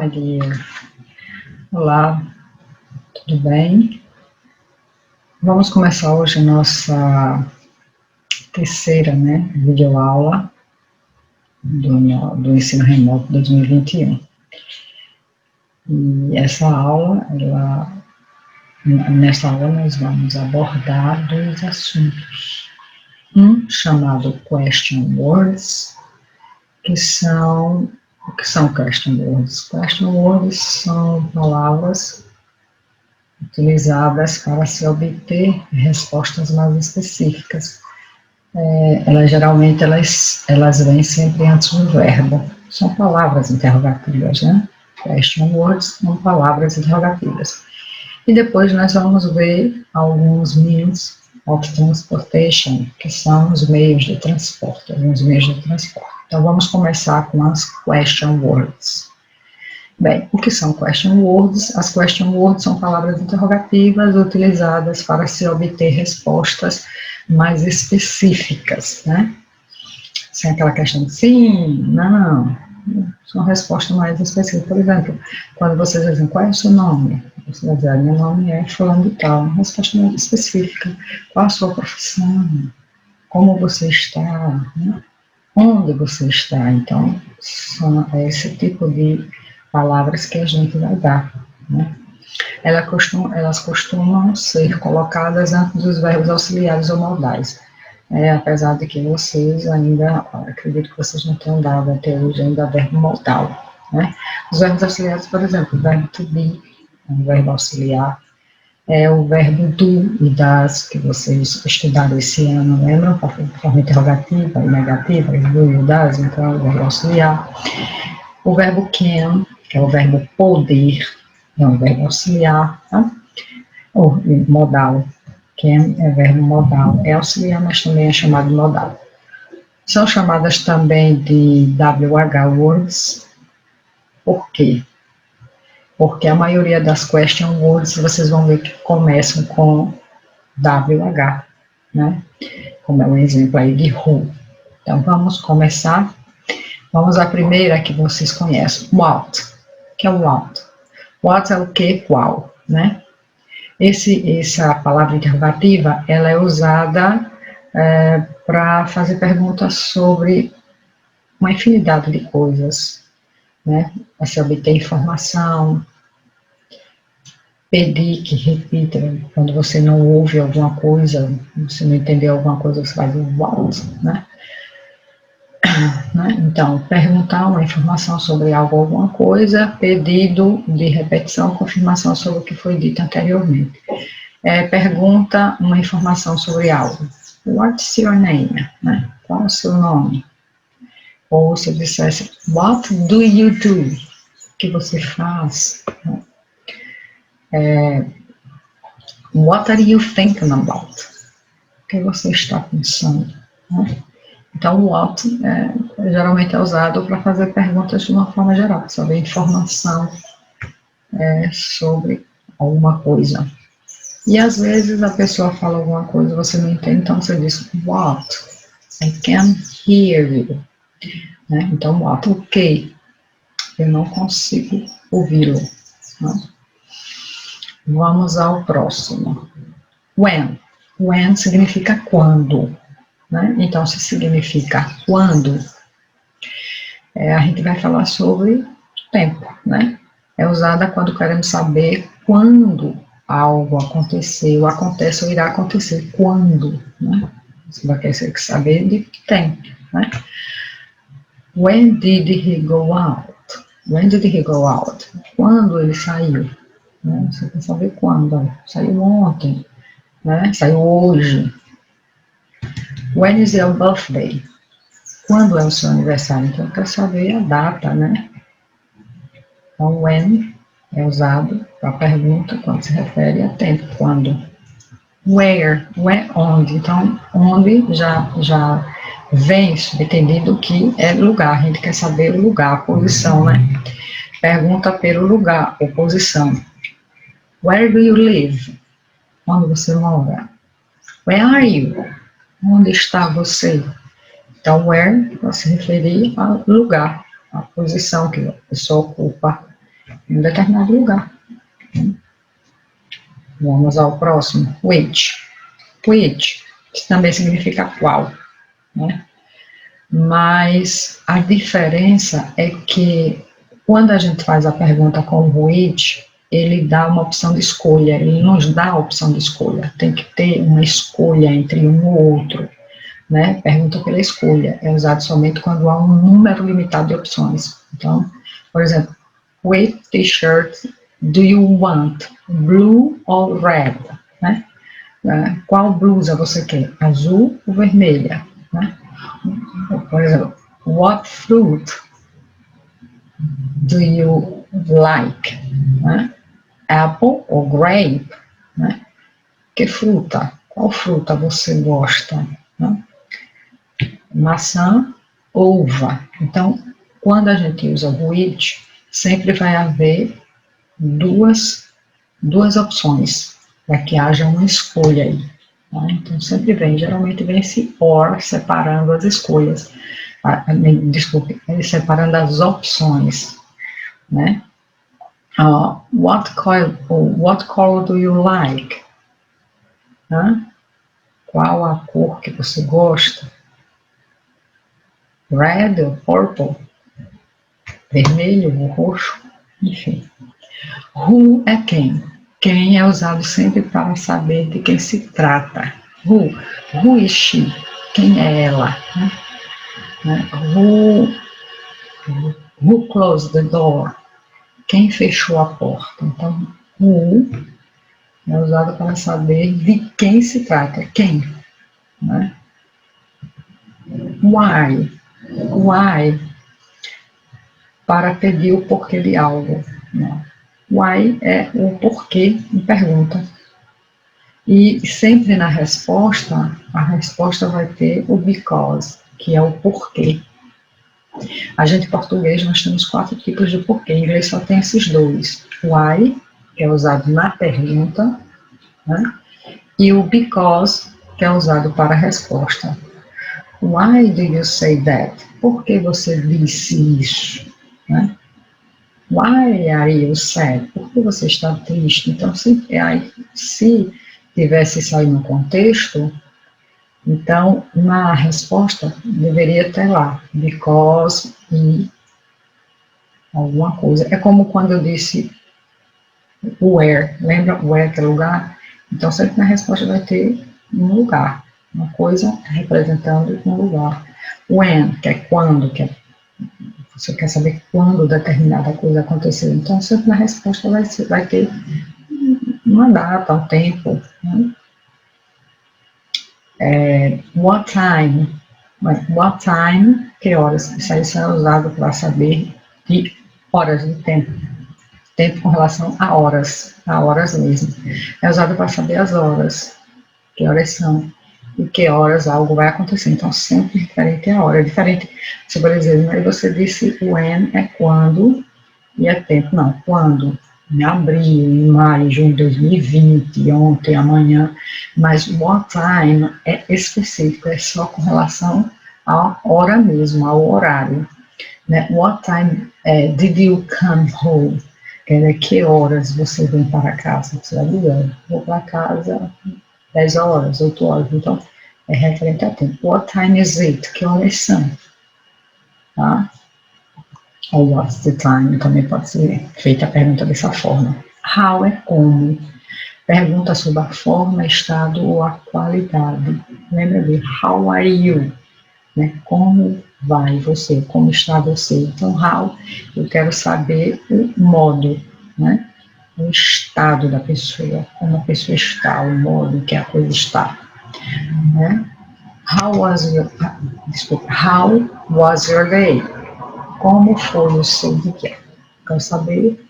my dear. Olá, tudo bem? Vamos começar hoje a nossa terceira, videoaula do ensino remoto 2021. E essa aula, nessa aula nós vamos abordar dois assuntos. Um chamado Question Words, o que são question words? Question words são palavras utilizadas para se obter respostas mais específicas. Geralmente elas vêm sempre antes do verbo. São palavras interrogativas, né? Question words são palavras interrogativas. E depois nós vamos ver alguns means of transportation, que são os meios de transporte, alguns meios de transporte. Então vamos começar com as question words. Bem, o que são question words? As question words são palavras interrogativas utilizadas para se obter respostas mais específicas, né? Sem aquela questão de sim, não, são respostas mais específicas. Por exemplo, quando vocês dizem, qual é o seu nome? Você vai dizer, meu nome é fulano de tal, uma resposta mais específica. Qual a sua profissão? Como você está? Né? Onde você está? Então, são esse tipo de palavras que a gente vai dar, né? Elas costumam ser colocadas antes dos verbos auxiliares ou modais, apesar de que vocês ainda, acredito que vocês não tenham dado até hoje ainda verbo modal, né? Os verbos auxiliares, por exemplo, o verbo to be, é um verbo auxiliar, o verbo do e das, que vocês estudaram esse ano, lembram? Forma interrogativa e negativa, do e das, então é o verbo auxiliar. O verbo can, que é o verbo poder, é um verbo auxiliar, tá? Ou modal, can é verbo modal, é auxiliar, mas também é chamado de modal. São chamadas também de WH words. Por quê? Porque a maioria das question words, vocês vão ver que começam com WH, né? Como é um exemplo aí de who. Então, vamos começar. Vamos à primeira que vocês conhecem, what, que é o what. What é o que, qual, né? Essa palavra interrogativa, ela é usada para fazer perguntas sobre uma infinidade de coisas, né? Para se obter informação, pedir que repita, quando você não ouve alguma coisa, você não entendeu alguma coisa, você faz o what, né? Então, perguntar uma informação sobre algo, alguma coisa, pedido de repetição, confirmação sobre o que foi dito anteriormente. Pergunta uma informação sobre algo. What's your name? Né? Qual é o seu nome? Ou se dissesse, what do you do? O que você faz? What are you thinking about? O que você está pensando? Né? Então, o what geralmente é usado para fazer perguntas de uma forma geral, saber informação sobre alguma coisa. E às vezes a pessoa fala alguma coisa, você não entende, então você diz, what? I can't hear you. Né? Então, what? O que? Eu não consigo ouvi-lo. Né? Vamos ao próximo. When. When significa quando. Né? Então, se significa quando, a gente vai falar sobre tempo, né? É usada quando queremos saber quando algo aconteceu, acontece ou irá acontecer, quando, né? Você vai querer saber de tempo, né? When did he go out? When did he go out? Quando ele saiu? Né? Você quer saber quando? Saiu ontem, né? Saiu hoje. When is your birthday? Quando é o seu aniversário? Então, eu quero saber a data, né? Então, when é usado para a pergunta quando se refere a tempo, quando. Where, onde? Então, onde já vem subentendido que é lugar, a gente quer saber o lugar, a posição, né? Pergunta pelo lugar, ou posição. Where do you live? Onde você mora? Where are you? Onde está você? Então, where vai se referir ao lugar, a posição que a pessoa ocupa em um determinado lugar. Vamos ao próximo, which. Which, que também significa qual, né? Mas a diferença é que quando a gente faz a pergunta com which, ele dá uma opção de escolha, ele nos dá a opção de escolha, tem que ter uma escolha entre um ou outro, né? Pergunta pela escolha, é usado somente quando há um número limitado de opções. Então, por exemplo, which t-shirt do you want, blue or red, né? Qual blusa você quer, azul ou vermelha, né? Por exemplo, what fruit do you like, né? Apple ou grape, né? Que fruta? Qual fruta você gosta, né? Maçã, uva. Então, quando a gente usa which, sempre vai haver duas opções, para que haja uma escolha aí. Tá? Então, sempre vem, geralmente vem esse or separando as escolhas, desculpe, separando as opções, né? What color do you like? Qual a cor que você gosta? Red ou purple? Vermelho ou roxo? Enfim. Who é quem? Quem é usado sempre para saber de quem se trata. Who is she? Quem é ela? Who closed the door? Quem fechou a porta? Então, who é usado para saber de quem se trata. Quem? Né? Why? Why? Para pedir o porquê de algo. Né? Why é o porquê em pergunta. E sempre na resposta, a resposta vai ter o because, que é o porquê. A gente, em português, nós temos 4 tipos de porquê, em inglês só tem esses 2. Why, que é usado na pergunta, né? E o because, que é usado para a resposta. Why do you say that? Por que você disse isso? Né? Why are you sad? Por que você está triste? Então, se tivesse isso aí no contexto, então, na resposta, deveria ter lá, because e alguma coisa. É como quando eu disse where, lembra where, que é lugar? Então, sempre na resposta vai ter um lugar, uma coisa representando um lugar. When, que é quando, você quer saber quando determinada coisa aconteceu. Então, sempre na resposta vai ter uma data, um tempo, né? What time? What time? Que horas? Isso aí é usado para saber de horas de tempo. Tempo com relação a horas mesmo. É usado para saber as horas, que horas são, e que horas algo vai acontecer. Então, sempre referente à hora. É diferente, se por exemplo, você disse when é quando, e é tempo. Não, quando. Em abril, em maio, junho de 2020, ontem, amanhã, mas what time é específico, é só com relação à hora mesmo, ao horário. Né? What time did you come home? Que horas você vem para casa? Você vai dizer, vou para casa 10 horas, 8 horas, então é referente a tempo. What time is it? Que horas são? Tá? Ou what's the time, também pode ser feita a pergunta dessa forma. How é como. Pergunta sobre a forma, estado ou a qualidade. Lembra de how are you? Né? Como vai você? Como está você? Então, how, eu quero saber o modo, né? O estado da pessoa, como a pessoa está, o modo em que a coisa está. Né? How was your day? Como foi o seu dia? Quero saber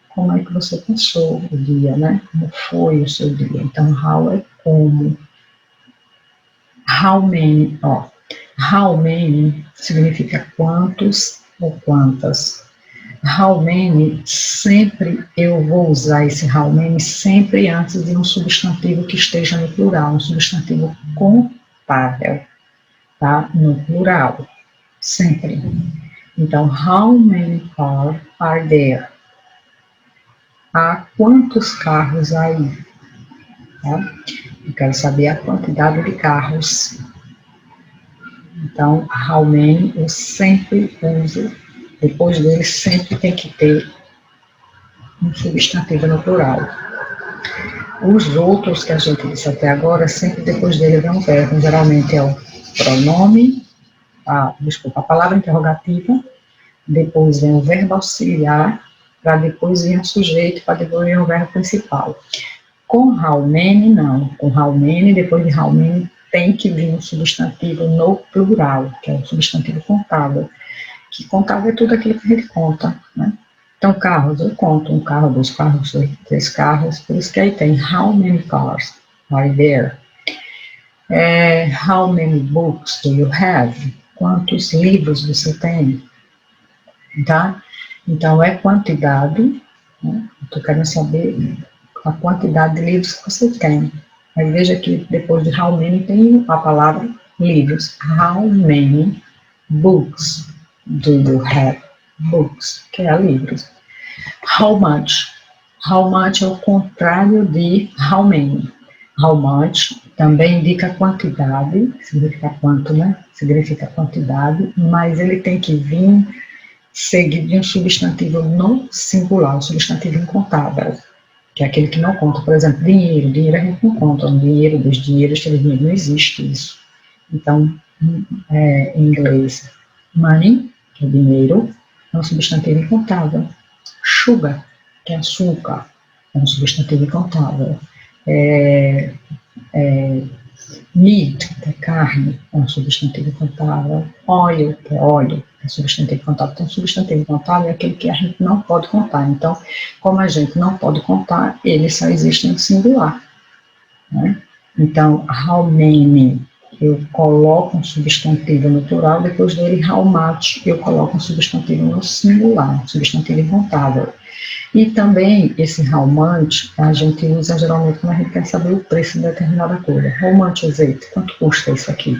como é que você passou o dia, né? Como foi o seu dia? Então, how é como. How many significa quantos ou quantas. How many, sempre eu vou usar esse how many sempre antes de um substantivo que esteja no plural, um substantivo contável, tá? No plural, sempre. Então, how many cars are there? há quantos carros aí? Tá? Eu quero saber a quantidade de carros. Então, how many eu sempre uso, depois dele sempre tem que ter um substantivo no plural. Os outros que a gente disse até agora, sempre depois dele vem um verbo, geralmente é o pronome, a palavra interrogativa, depois vem o verbo auxiliar, para depois vir um sujeito, para depois vir o verbo principal. Com how many, não. Com how many, depois de how many, tem que vir um substantivo no plural, que é o substantivo contável. Que contável é tudo aquilo que a gente conta, né? Então, carros, eu conto um carro, 2 carros, 3 carros, por isso que aí tem how many cars are there? How many books do you have? Quantos livros você tem? Tá? Então, é quantidade, né? Estou querendo saber a quantidade de livros que você tem. Mas veja que depois de how many tem a palavra livros. How many books do you have? Books, que é livros. How much? How much é o contrário de how many. How much também indica quantidade, significa quanto, né? Significa quantidade, mas ele tem que vir seguido de um substantivo no singular, um substantivo incontável, que é aquele que não conta. Por exemplo, dinheiro. Dinheiro a gente não conta. Um dinheiro, 2 dinheiros, 3 dinheiros, não existe isso. Então, em inglês, money, que é dinheiro, é um substantivo incontável. Sugar, que é açúcar, é um substantivo incontável. Meat, que é carne, é um substantivo incontável. Oil, que é óleo, é substantivo incontável. Então, substantivo incontável é aquele que a gente não pode contar. Então, como a gente não pode contar, ele só existe no singular, né? Então, how many, eu coloco um substantivo no plural, depois dele, how much, eu coloco um substantivo no singular, um substantivo incontável. E também, esse how much, a gente usa geralmente quando a gente quer saber o preço de determinada coisa. How much is it? Quanto custa isso aqui?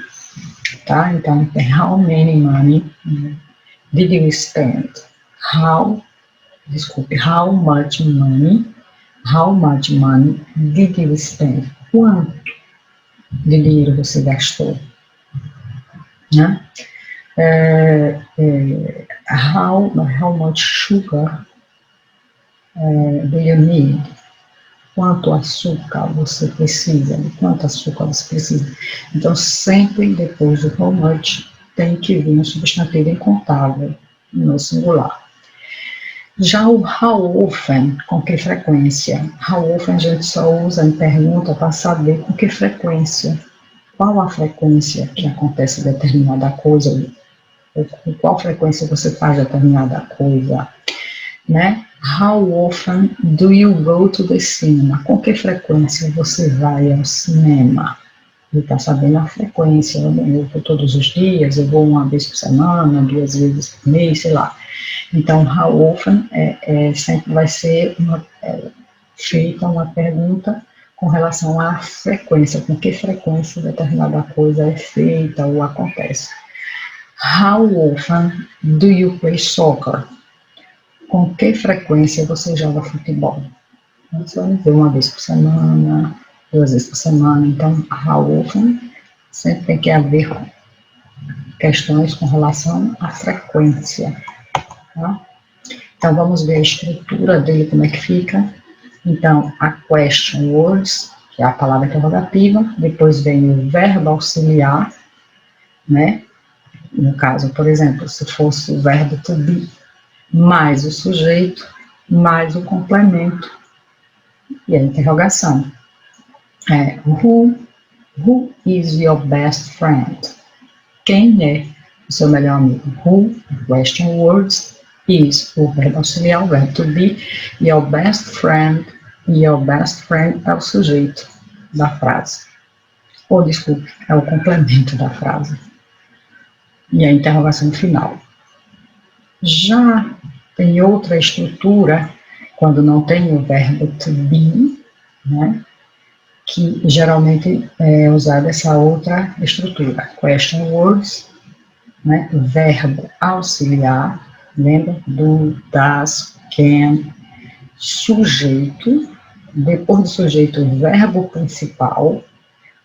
Tá? Então, tem how many money did you spend? How much money did you spend? Quanto de dinheiro você gastou? Né? How much sugar do you need? Quanto açúcar você precisa? De quanto açúcar você precisa? Então, sempre depois do how much, tem que vir um substantivo incontável no singular. Já o how often, com que frequência? How often a gente só usa em pergunta para saber com que frequência. Qual a frequência que acontece determinada coisa? Ou com qual frequência você faz determinada coisa? Né? How often do you go to the cinema? Com que frequência você vai ao cinema? Ele está sabendo a frequência. Eu vou todos os dias, eu vou uma vez por semana, 2 vezes por mês, sei lá. Então, how often sempre vai ser feita uma pergunta com relação à frequência, com que frequência determinada coisa é feita ou acontece. How often do you play soccer? Com que frequência você joga futebol? Você vai ver uma vez por semana, 2 vezes por semana. Então, how often sempre tem que haver questões com relação à frequência. Tá? Então, vamos ver a estrutura dele, como é que fica. Então, a question words, que é a palavra interrogativa, depois vem o verbo auxiliar, né? No caso, por exemplo, se fosse o verbo to be, mais o sujeito, mais o complemento e a interrogação. Who is your best friend? Quem é o seu melhor amigo? Who, question words, is o verbo auxiliar, o verbo to be, your best friend é o sujeito da frase. Ou, desculpe, é o complemento da frase. E a interrogação final. Já tem outra estrutura, quando não tem o verbo to be, né, que geralmente é usada essa outra estrutura. Question words, né, verbo auxiliar, lembra? Do, does, can, sujeito, depois do sujeito o verbo principal,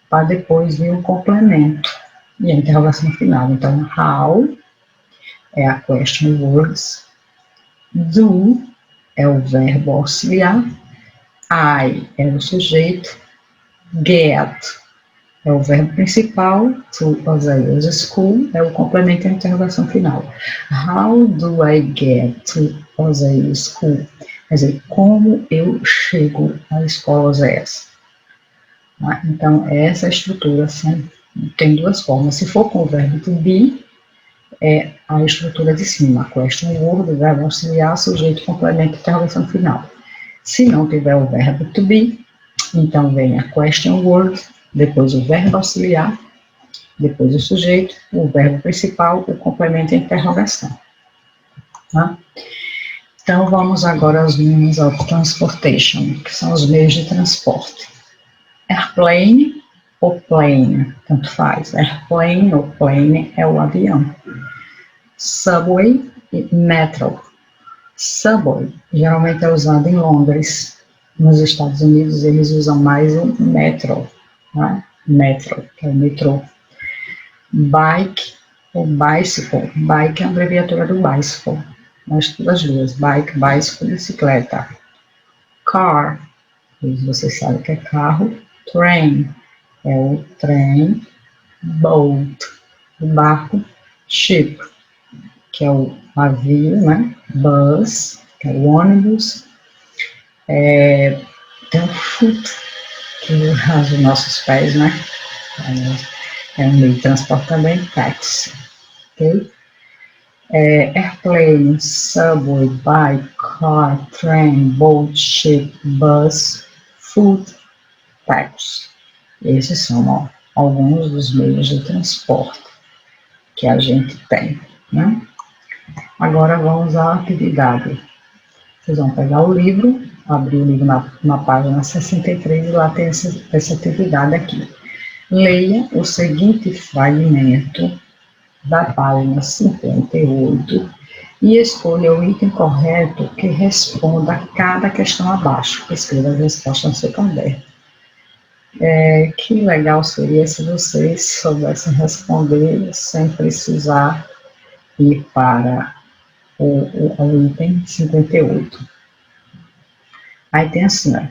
para depois vir o complemento e a interrogação final. Então, how é a question words, do é o verbo auxiliar, I é o sujeito, get é o verbo principal, to Osaías School é o complemento e a interrogação final. How do I get to Osaías School? Quer dizer, como eu chego à escola Oséias? Então, essa estrutura assim, tem duas formas. Se for com o verbo to be, é a estrutura de cima, question word, verbo auxiliar, sujeito, complemento, interrogação final. Se não tiver o verbo to be, então vem a question word, depois o verbo auxiliar, depois o sujeito, o verbo principal, o complemento e a interrogação. Tá? Então, vamos agora aos means of transportation, que são os meios de transporte. Airplane ou plane, tanto faz. Airplane ou plane é o avião. Subway e metro. Subway geralmente é usado em Londres. Nos Estados Unidos eles usam mais o metro, né? Metro, que é o metrô. Bike ou bicycle. Bike é a abreviatura do bicycle. Nós todas duas. Bike, bicycle, bicicleta. Car, você sabe que é carro. Train é o trem. Boat, o barco. Ship, que é o navio, né? Bus, que é o ônibus. Tem o foot, que usa os nossos pés, né? É um meio de transporte também. Taxi, ok? Airplane, subway, bike, car, train, boat, ship, bus, foot, taxi. Esses são alguns dos meios de transporte que a gente tem, né? Agora vamos à atividade. Vocês vão pegar o livro, abrir o livro na página 63 e lá tem essa atividade aqui. Leia o seguinte fragmento da página 58 e escolha o item correto que responda a cada questão abaixo. Escreva as respostas no seu caderno. Que legal seria se vocês soubessem responder sem precisar ir para o item 58. Aí tem assim, ó,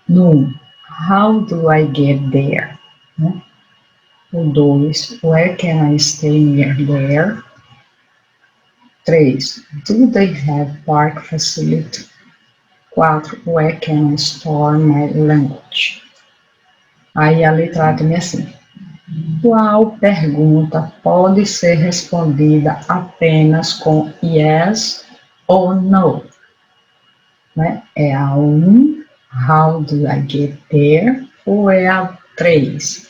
no how do I get there? Né? O 2, where can I stay near there? 3, do they have park facility? 4, where can I store my language? Aí a letra A também é assim. Qual pergunta pode ser respondida apenas com yes ou no? Né? É a 1, how do I get there? Ou é a 3,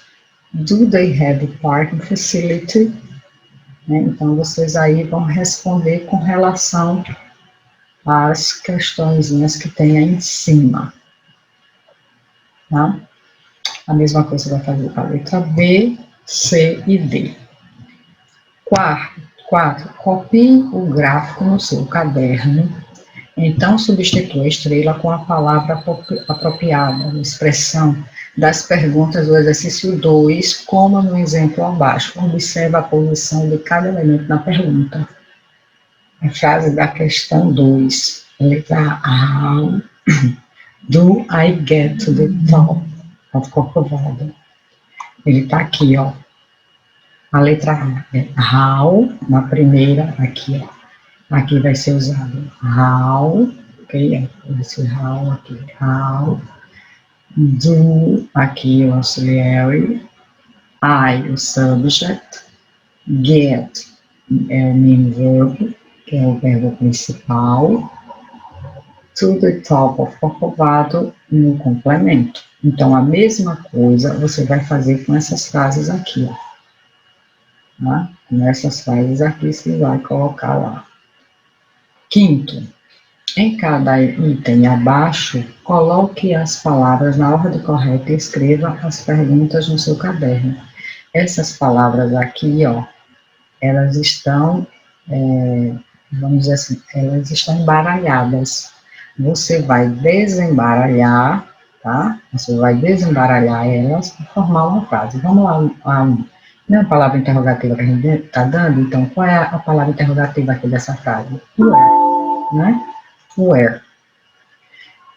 do they have parking facility? Né? Então, vocês aí vão responder com relação às questõezinhas que tem aí em cima. Tá? A mesma coisa vai fazer para a letra B, C e D. 4, copie o gráfico no seu caderno. Então, substitua a estrela com a palavra apropriada, a expressão das perguntas do exercício 2, como no exemplo abaixo. Observa a posição de cada elemento na pergunta. A frase da questão 2, letra A. How do I get to the top of Corcovado? Ele está aqui, ó. A letra A é how, na primeira, aqui, ó. Aqui vai ser usado how, ok? Vai ser how aqui, how. Do, aqui o auxiliary. I, o subject. Get é o main verb, que é o verbo principal. To the top of Corcovado no complemento. Então, a mesma coisa você vai fazer com essas frases aqui, ó. Tá? Com essas frases aqui, você vai colocar lá. 5º, em cada item abaixo, coloque as palavras na ordem correta e escreva as perguntas no seu caderno. Essas palavras aqui, ó, elas estão vamos dizer assim, elas estão embaralhadas. Você vai desembaralhar, tá? Você vai desembaralhar elas e formar uma frase. Vamos lá, não é a palavra interrogativa que a gente está dando? Então, qual é a palavra interrogativa aqui dessa frase? Where, né? Where.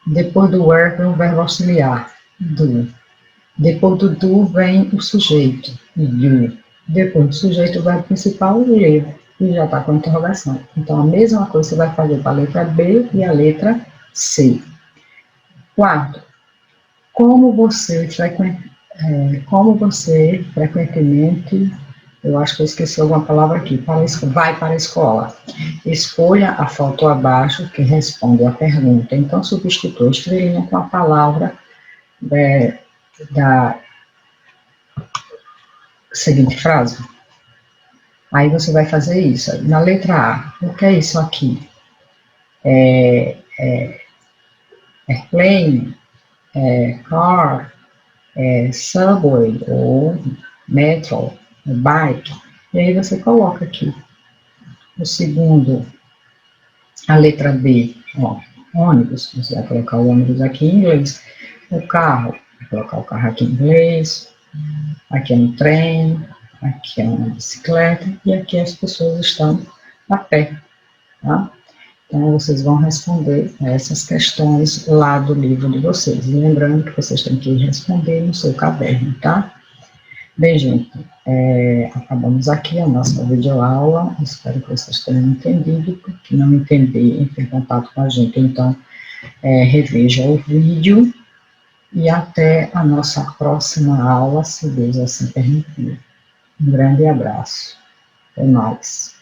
Depois do where vem o verbo auxiliar, do. Depois do do vem o sujeito, you. Depois do sujeito, o verbo principal, live, e já está com interrogação. Então, a mesma coisa você vai fazer para a letra B e a letra C. Quarto, como você frequentemente, eu acho que eu esqueci alguma palavra aqui, vai para a escola. Escolha a foto abaixo que responde à pergunta. Então, substitua a estrelinha com a palavra da seguinte frase. Aí você vai fazer isso. Na letra A, o que é isso aqui? Airplane, car, subway, ou metro, bike. E aí você coloca aqui. O segundo, a letra B, ó, ônibus. Você vai colocar o ônibus aqui em inglês. O carro, vai colocar o carro aqui em inglês. Aqui é um trem, aqui é uma bicicleta, e aqui as pessoas estão a pé, tá? Então, vocês vão responder a essas questões lá do livro de vocês. E lembrando que vocês têm que responder no seu caderno, tá? Bem, gente, acabamos aqui a nossa videoaula. Espero que vocês tenham entendido. Se não entender, entre em contato com a gente. Então, reveja o vídeo e até a nossa próxima aula, se Deus assim permitir. Um grande abraço. Até mais.